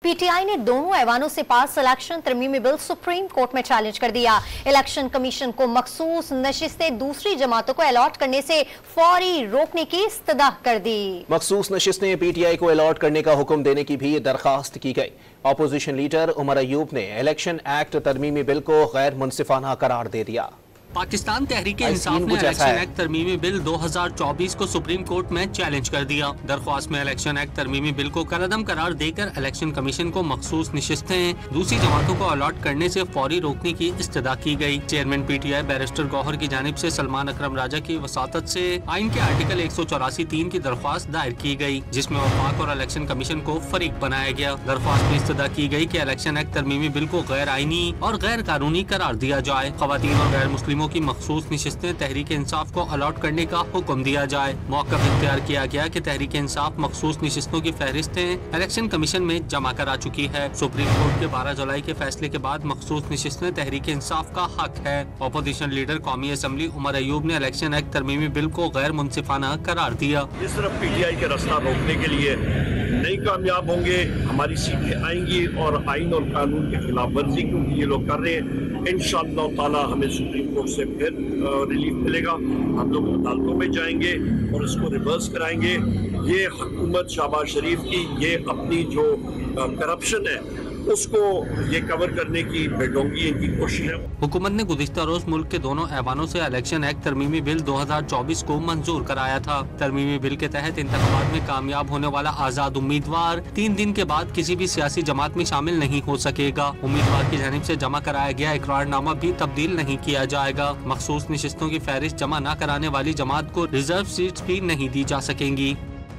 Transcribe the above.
PTI ने दोनों ऐवानों से पास इलेक्शन तरमीमी बिल सुप्रीम कोर्ट में चैलेंज कर दिया। इलेक्शन कमीशन को मखसूस नशिस्तें दूसरी जमातों को अलॉट करने से फौरी रोकने की इस्तदा कर दी। मखसूस नशिस्तें पीटीआई को अलॉट करने का हुक्म देने की भी दरखास्त की गई। अपोजिशन लीडर उमर अयूब ने इलेक्शन एक्ट तरमीमी बिल को गैर मुनसिफाना करार दे दिया। पाकिस्तान तहरीक इंसाफ ने इलेक्शन एक्ट तरमीमी बिल 2024 को सुप्रीम कोर्ट में चैलेंज कर दिया। दरख्वास्त में इलेक्शन एक्ट तरमीमी बिल को कलअदम करार देकर इलेक्शन कमीशन को मखसूस नशिस्तें दूसरी जमातों को अलॉट करने से फौरी रोकने की इस्तदा की गई। चेयरमैन पीटीआई बैरिस्टर गौहर की जानिब से सलमान अकरम राजा की वसातत से आइन के आर्टिकल 184(3) की दरख्वास्त दायर की गई, जिसमें वफाक और इलेक्शन कमीशन को फरीक बनाया गया। दरख्वास्त में इस्तदा की गई कि इलेक्शन एक्ट तरमीमी बिल को गैर आईनी और गैर कानूनी करार दिया जाए। खवातीन और गैर मुस्लिमों की मखसूस नशिस्तें तहरीक इंसाफ को अलॉट करने का हुक्म दिया जाए। मौका इख्तियार किया गया कि तहरीक इंसाफ मखसूस नशिस्तों की फहरिस्तें इलेक्शन कमीशन में जमा करा चुकी है। सुप्रीम कोर्ट के 12 जुलाई के फैसले के बाद मखसूस नशिस्तें तहरीक इंसाफ का हक है। अपोजिशन लीडर कौमी असम्बली उमर अयूब ने इलेक्शन एक्ट तरमीमी बिल को गैर मुनसिफाना करार दिया। इस तरफ पीटीआई के रास्ता रोकने के लिए नहीं कामयाब होंगे, हमारी सीटें आएंगी और आइन और कानून के खिलाफ वर्जी क्योंकि ये लोग कर रहे हैं। इंशाअल्लाह ताला हमें सुप्रीम कोर्ट से फिर रिलीफ मिलेगा। हम लोग अदालतों में जाएंगे और इसको रिवर्स कराएंगे। ये हुकूमत शहबाज शरीफ की ये अपनी जो करप्शन है उसको ये कवर करने की बेढोंगी इनकी कोशिश है। हुकूमत ने गुज़िश्ता रोज मुल्क के दोनों ऐवानों से इलेक्शन एक्ट तरमीमी बिल 2024 को मंजूर कराया था। तरमीमी बिल के तहत इंतखाबात में कामयाब होने वाला आज़ाद उम्मीदवार 3 दिन के बाद किसी भी सियासी जमात में शामिल नहीं हो सकेगा। उम्मीदवार की जानिब से जमा कराया गया इकरारनामा भी तब्दील नहीं किया जाएगा। मखसूस नशिस्तों की फहरिस्त जमा न कराने वाली जमात को रिजर्व सीट्स भी नहीं दी जा सकेंगी।